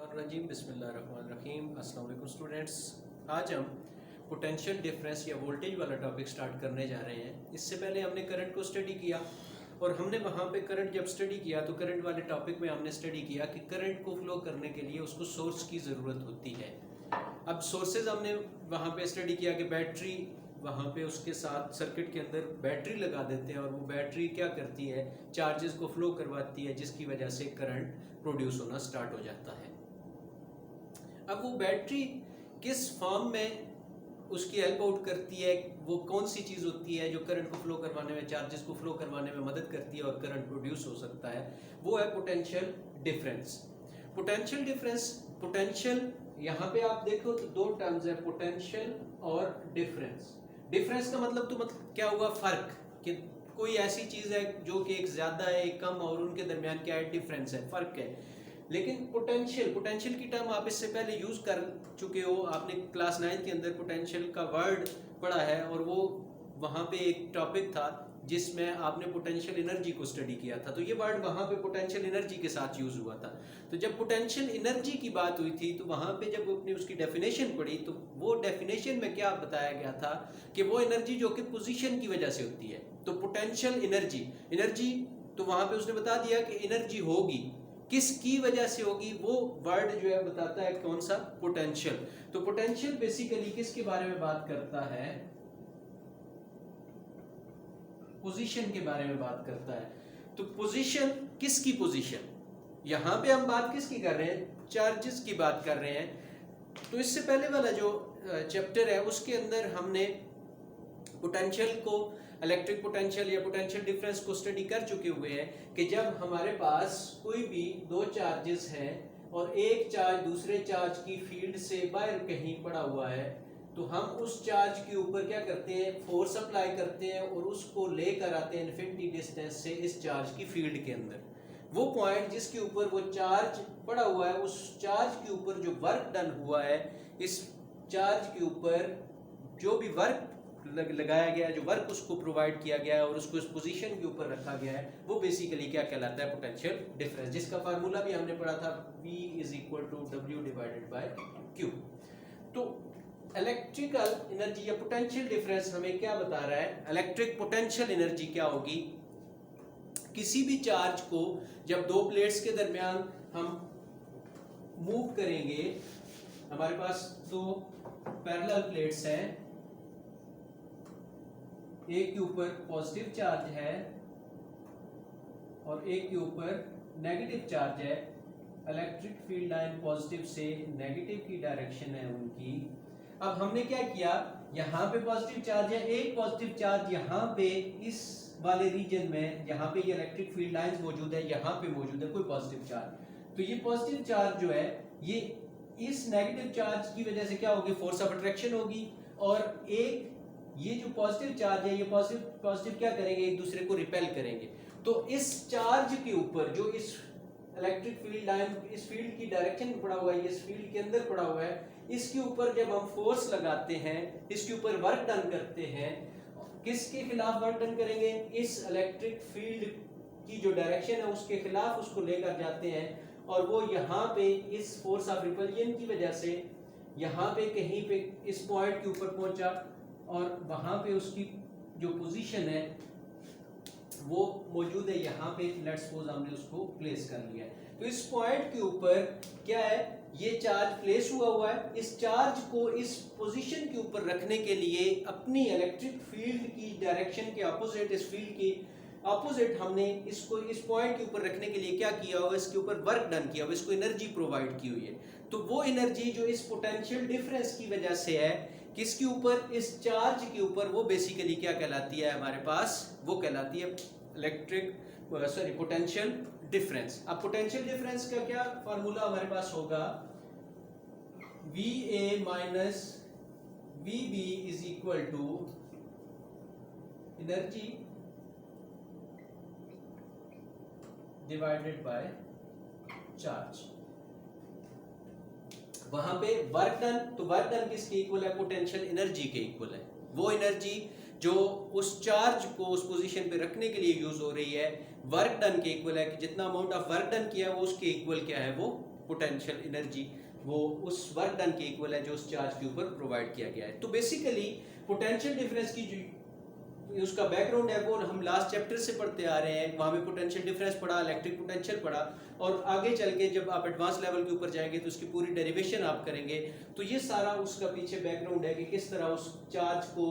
रजीम बिस्मिल्लाहिर्रहमानिर्रहीम। अस्सलाम वालेकुम स्टूडेंट्स। आज हम पोटेंशियल डिफरेंस या वोल्टेज वाला टॉपिक स्टार्ट करने जा रहे हैं। इससे पहले हमने करंट को स्टडी किया और हमने वहाँ पे करंट जब स्टडी किया तो करंट वाले टॉपिक में हमने स्टडी किया कि करंट को फ्लो करने के लिए उसको सोर्स की ज़रूरत होती है। अब सोर्सेज हमने वहाँ पे स्टडी किया कि बैटरी, वहाँ पे उसके साथ सर्किट के अंदर बैटरी लगा देते हैं और वो बैटरी क्या करती है, चार्जेस को फ्लो करवाती है, जिसकी वजह से करंट प्रोड्यूस होना स्टार्ट हो जाता है। अब वो बैटरी किस फॉर्म में उसकी हेल्प आउट करती है, वो कौन सी चीज़ होती है जो करंट को फ्लो करवाने में, चार्जेस को फ्लो करवाने में मदद करती है और करंट प्रोड्यूस हो सकता है, वो है potential difference. Potential difference, potential यहाँ पे आप देखो तो दो टर्म्स है, पोटेंशियल और डिफरेंस। डिफरेंस का मतलब क्या हुआ, फर्क, कि कोई ऐसी चीज़ है जो कि एक ज़्यादा है एक कम और उनके दरमियान क्या है, डिफरेंस है, फ़र्क है। लेकिन पोटेंशियल की टर्म आप इससे पहले यूज़ कर चुके हो, आपने क्लास 9 के अंदर पोटेंशियल का वर्ड पढ़ा है और वो वहाँ पे एक टॉपिक था जिसमें आपने पोटेंशियल एनर्जी को स्टडी किया था। तो ये वर्ड वहाँ पे पोटेंशियल एनर्जी के साथ यूज़ हुआ था। तो जब पोटेंशियल एनर्जी की बात हुई थी तो वहाँ पे जब आपने उसकी डेफिनेशन पढ़ी तो वो डेफिनेशन में क्या बताया गया था कि वो एनर्जी जो कि पोजीशन की वजह से होती है। तो पोटेंशियल एनर्जी तो वहाँ पे उसने बता दिया कि एनर्जी होगी, किसकी वजह से होगी, वो वर्ड जो है बताता है कौन सा, पोटेंशियल। तो पोटेंशियल बेसिकली किसके बारे में बात करता है, पोजीशन के बारे में बात करता है। तो पोजीशन, किसकी पोजीशन, यहां पे हम बात किसकी कर रहे हैं, चार्जेस की बात कर रहे हैं। तो इससे पहले वाला जो चैप्टर है उसके अंदर हमने पोटेंशियल को, इलेक्ट्रिक पोटेंशियल या पोटेंशियल डिफरेंस को स्टडी कर चुके हुए हैं कि जब हमारे पास कोई भी दो चार्जेस हैं और एक चार्ज दूसरे चार्ज की फील्ड से बाहर कहीं पड़ा हुआ है तो हम उस चार्ज के ऊपर क्या करते हैं, फोर्स अप्लाई करते हैं और उसको लेकर आते हैं इन्फिनिटी डिस्टेंस से इस चार्ज की फील्ड के अंदर। वो पॉइंट जिसके ऊपर वो चार्ज पड़ा हुआ है, उस चार्ज के ऊपर जो वर्क डन हुआ है, इस चार्ज के ऊपर जो भी वर्क लगाया गया है, जो वर्क उसको प्रोवाइड किया गया है और उसको इस पोजीशन के ऊपर रखा गया है, वो बेसिकली क्या कहलाता है, पोटेंशियल डिफरेंस, जिसका फार्मूला भी हमने पढ़ा था, V = W/Q। तो इलेक्ट्रिकल एनर्जी या पोटेंशियल डिफरेंस हमें क्या बता रहा है, इलेक्ट्रिक पोटेंशियल एनर्जी क्या होगी, किसी भी चार्ज को जब दो प्लेट्स के दरमियान हम मूव करेंगे, हमारे पास दो पैरेलल प्लेट्स हैं, एक के ऊपर पॉजिटिव चार्ज है और एक के ऊपर नेगेटिव चार्ज है, इलेक्ट्रिक फील्ड लाइन पॉजिटिव से नेगेटिव की डायरेक्शन है उनकी। अब हमने क्या किया, यहाँ पे पॉजिटिव चार्ज है, एक पॉजिटिव चार्ज यहाँ पे इस वाले रीजन में, यहाँ पे ये इलेक्ट्रिक फील्ड लाइंस मौजूद है, यहाँ पे मौजूद है कोई पॉजिटिव चार्ज। तो ये पॉजिटिव चार्ज जो है ये इस नेगेटिव चार्ज की वजह से क्या होगी, फोर्स ऑफ अट्रैक्शन होगी, और एक ये जो पॉजिटिव चार्ज है ये पॉजिटिव क्या करेंगे, एक दूसरे को रिपेल करेंगे। तो इस चार्ज के ऊपर जो इस इलेक्ट्रिक फील्ड लाइन इस फील्ड की डायरेक्शन में पड़ा हुआ है, इस फील्ड के अंदर पड़ा हुआ है, इसके ऊपर जब हम फोर्स लगाते हैं, इसके ऊपर वर्क डन करते हैं, किसके खिलाफ वर्क डन करेंगे, इस इलेक्ट्रिक फील्ड की जो डायरेक्शन है उसके खिलाफ उसको लेकर जाते हैं और वो यहाँ पे इस फोर्स ऑफ रिपल्जन की वजह से यहाँ पे कहीं पे इस पॉइंट के ऊपर पहुंचा और वहां पे उसकी जो पोजीशन है वो मौजूद है यहाँ पे, लेट्स सपोज हमने उसको प्लेस कर लिया है। तो इस पॉइंट के ऊपर क्या है, ये चार्ज प्लेस हुआ है, इस चार्ज को इस पोजीशन के ऊपर रखने के लिए अपनी इलेक्ट्रिक फील्ड की डायरेक्शन के अपोजिट, इस फील्ड की अपोजिट हमने इसको इस पॉइंट के ऊपर रखने के लिए क्या किया हुआ, इसके ऊपर वर्क डन किया हुआ, इसको एनर्जी प्रोवाइड की हुई है। तो वो एनर्जी जो इस पोटेंशियल डिफरेंस की वजह से है, किसके ऊपर, इस चार्ज के ऊपर, वो बेसिकली क्या कहलाती है हमारे पास, वो कहलाती है पोटेंशियल डिफरेंस। अब पोटेंशियल डिफरेंस का क्या फार्मूला हमारे पास होगा, VA minus VB is equal to energy divided by charge. वहां पे वर्क डन, तो वर्क डन किसके इक्वल है, पोटेंशियल एनर्जी के इक्वल है। वो एनर्जी जो उस चार्ज को उस पोजीशन पे रखने के लिए यूज हो रही है, वर्क डन के इक्वल है, कि जितना अमाउंट ऑफ वर्क डन किया है वो उसके इक्वल क्या है, वो पोटेंशियल एनर्जी वो उस वर्क डन के इक्वल है जो उस चार्ज के ऊपर प्रोवाइड किया गया है। तो बेसिकली पोटेंशियल डिफरेंस की जो उसका बैकग्राउंड है वो हम लास्ट चैप्टर से पढ़ते आ रहे हैं। वहाँ में पोटेंशियल डिफरेंस पढ़ा, इलेक्ट्रिक पोटेंशियल पढ़ा, और आगे चल के जब आप एडवांस लेवल के ऊपर जाएंगे तो उसकी पूरी डेरिवेशन आप करेंगे। तो ये सारा उसका पीछे बैकग्राउंड है कि किस तरह उस चार्ज को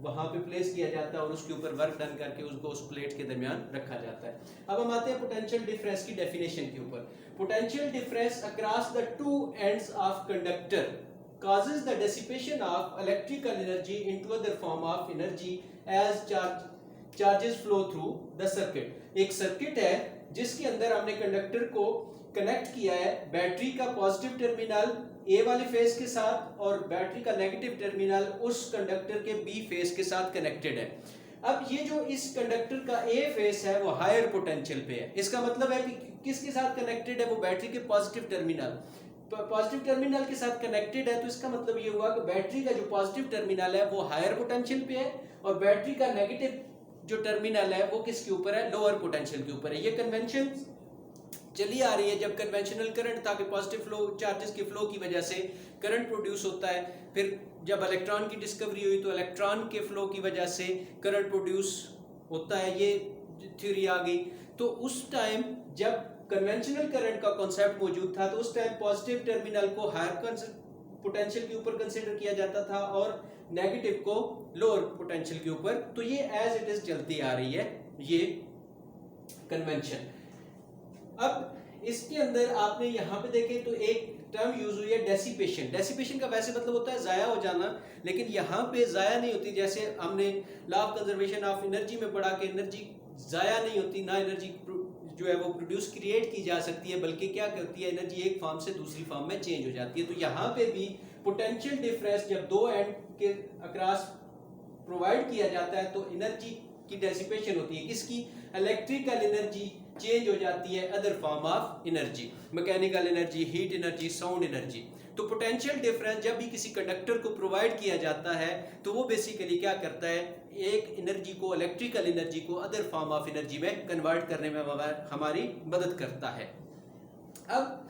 वहाँ पे प्लेस किया जाता है और उसके ऊपर वर्क डन करके उसको उस प्लेट के दरमियान रखा जाता है। अब हम आते हैं पोटेंशियल डिफरेंस की डेफिनेशन के ऊपर। Potential difference across the two ends of conductor causes the dissipation of electrical energy into other form of energy as charges flow through the circuit। एक सर्किट है जिसके अंदर हमने कंडक्टर को कनेक्ट किया है बैटरी का पॉजिटिव टर्मिनल ए वाले फेज के साथ और बैटरी का नेगेटिव टर्मिनल उस कंडक्टर के बी फेज के साथ कनेक्टेड है। अब ये जो इस कंडक्टर का ए फेज है वो हायर पोटेंशियल पे है। इसका मतलब है कि किसके साथ कनेक्टेड है, वो बैटरी के पॉजिटिव टर्मिनल के साथ कनेक्टेड है। तो इसका मतलब ये हुआ कि बैटरी का जो पॉजिटिव टर्मिनल है वो हायर पोटेंशियल पे है और बैटरी का नेगेटिव जो टर्मिनल है वो किसके ऊपर है, लोअर पोटेंशियल के ऊपर है। ये कन्वेंशन चली आ रही है। जब कन्वेंशनल करंट था कि पॉजिटिव फ्लो चार्जेस के फ्लो की वजह से करंट प्रोड्यूस होता है, फिर जब इलेक्ट्रॉन की डिस्कवरी हुई तो इलेक्ट्रॉन के फ्लो की वजह से करंट प्रोड्यूस होता है, ये थ्योरी आ गई। तो उस टाइम जब कन्वेंशनल करंट का कॉन्सेप्ट मौजूद था तो उस टाइम पॉजिटिव टर्मिनल को हायर पोटेंशियल के ऊपर कंसीडर किया जाता था और नेगेटिव को लोअर पोटेंशियल के ऊपर। तो ये एज इट इज चलती आ रही है ये कन्वेंशन। अब इसके अंदर आपने यहाँ पे देखे तो एक टर्म यूज हुई है डेसिपेशन। डेसिपेशन का वैसे मतलब होता है जाया हो जाना, लेकिन यहाँ पे जाया नहीं होती। जैसे हमने law of conservation of energy में पढ़ा कि एनर्जी जाया नहीं होती, ना एनर्जी जो है वो प्रोड्यूस क्रिएट की जा सकती है, बल्कि क्या करती है एनर्जी एक फॉर्म से दूसरी फॉर्म में चेंज हो जाती है। तो यहाँ पे भी पोटेंशियल डिफरेंस जब दो एंड के अक्रॉस प्रोवाइड किया जाता है तो एनर्जी की डेसिपेशन होती है। किसकी, इलेक्ट्रिकल एनर्जी चेंज हो जाती है other form of energy, mechanical energy, heat energy, sound energy. तो पोटेंशियल डिफरेंस जब भी किसी कंडक्टर को प्रोवाइड किया जाता है तो वो बेसिकली क्या करता है, एक एनर्जी को, इलेक्ट्रिकल एनर्जी को अदर फॉर्म ऑफ एनर्जी में कन्वर्ट करने में हमारी मदद करता है। अब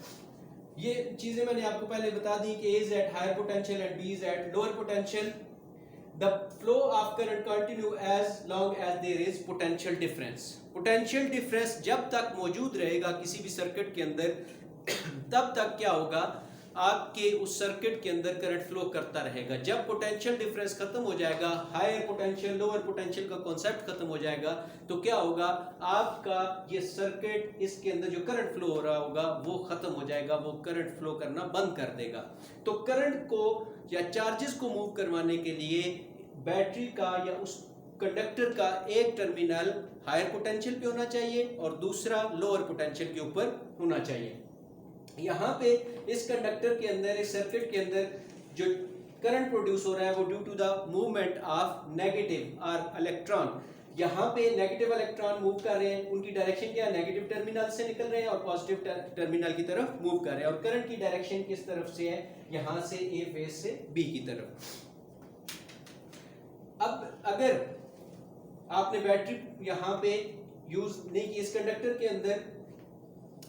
ये चीजें मैंने आपको पहले बता दी कि A is at higher potential and B is at lower potential. The flow of current continue as long as there is potential difference. Potential difference जब तक मौजूद रहेगा किसी भी सर्किट के अंदर तब तक क्या होगा, आपके उस सर्किट के अंदर करंट फ्लो करता रहेगा। जब पोटेंशियल डिफरेंस खत्म हो जाएगा, हायर पोटेंशियल लोअर पोटेंशियल का कॉन्सेप्ट खत्म हो जाएगा, तो क्या होगा, आपका ये सर्किट इसके अंदर जो करंट फ्लो हो रहा होगा वो खत्म हो जाएगा, वो करंट फ्लो करना बंद कर देगा। तो करंट को या चार्जेस को मूव करवाने के लिए बैटरी का या उस कंडक्टर का एक टर्मिनल हायर पोटेंशियल पे होना चाहिए और दूसरा लोअर पोटेंशियल के ऊपर होना चाहिए। यहाँ पे इस कंडक्टर के अंदर, इस सर्किट के अंदर जो करंट प्रोड्यूस हो रहा है वो due to the movement of negative और इलेक्ट्रॉन। यहाँ पे नेगेटिव इलेक्ट्रॉन मूव कर रहे हैं, उनकी डायरेक्शन क्या है, नेगेटिव टर्मिनल से निकल रहे हैं और पॉजिटिव टर्मिनल की तरफ मूव कर रहे हैं। और करंट की डायरेक्शन किस तरफ से है, यहाँ से ए फेज से बी की तरफ। अब अगर आपने बैटरी यहाँ पे यूज नहीं की, इस कंडक्टर के अंदर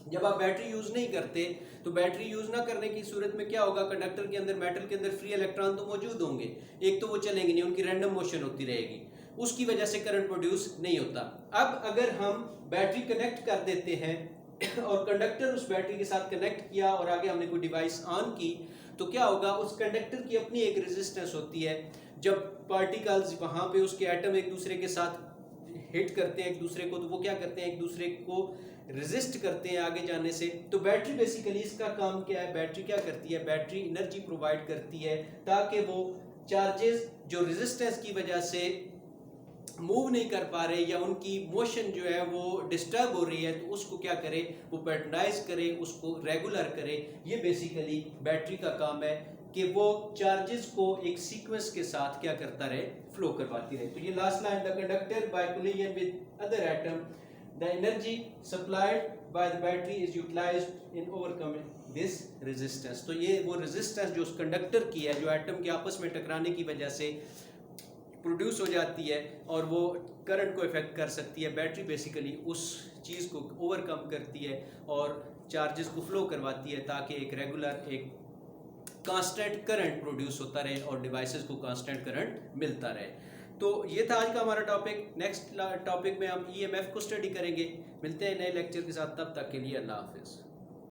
जब आप बैटरी यूज नहीं करते तो बैटरी यूज ना करने की सूरत में क्या होगा, कंडक्टर के अंदर, मेटल के अंदर फ्री इलेक्ट्रॉन तो मौजूद होंगे, एक तो वो चलेंगे नहीं, उनकी रैंडम मोशन होती रहेगी, उसकी वजह से करंट प्रोड्यूस नहीं होता। अब अगर हम बैटरी कनेक्ट कर देते हैं और कंडक्टर उस बैटरी के साथ कनेक्ट किया और आगे हमने कोई डिवाइस ऑन की, तो क्या होगा, उस कंडक्टर की अपनी एक रेजिस्टेंस होती है। जब पार्टिकल्स वहाँ पे उसके एटम एक दूसरे के साथ हिट करते हैं एक दूसरे को, तो वो क्या करते हैं, एक दूसरे को रेजिस्ट करते हैं आगे जाने से। तो बैटरी बेसिकली इसका काम क्या है, बैटरी क्या करती है, बैटरी एनर्जी प्रोवाइड करती है ताकि वो चार्जेस जो रेजिस्टेंस की वजह से मूव नहीं कर पा रहे या उनकी मोशन जो है वो डिस्टर्ब हो रही है, तो उसको क्या करे, वो पैटर्नाइज करे, उसको रेगुलर करे। ये बेसिकली बैटरी का काम है कि वो चार्जेस को एक सीक्वेंस के साथ क्या करता रहे, फ्लो करवाती रहे। तो ये last line, the conductor by collision with other atom the energy supplied by the battery is utilised in overcoming this resistance. तो ये वो रेजिस्टेंस जो उस कंडक्टर की है, जो एटम के आपस में टकराने की वजह से प्रोड्यूस हो जाती है और वो करंट को इफेक्ट कर सकती है। बैटरी बेसिकली उस चीज़ को ओवरकम करती है और चार्जेस को फ्लो करवाती है ताकि एक रेगुलर एक कांस्टेंट करंट प्रोड्यूस होता रहे और डिवाइसेस को कांस्टेंट करंट मिलता रहे। तो ये था आज का हमारा टॉपिक। नेक्स्ट टॉपिक में हम ईएमएफ को स्टडी करेंगे। मिलते हैं नए लेक्चर के साथ, तब तक के लिए अल्लाह हाफिज़।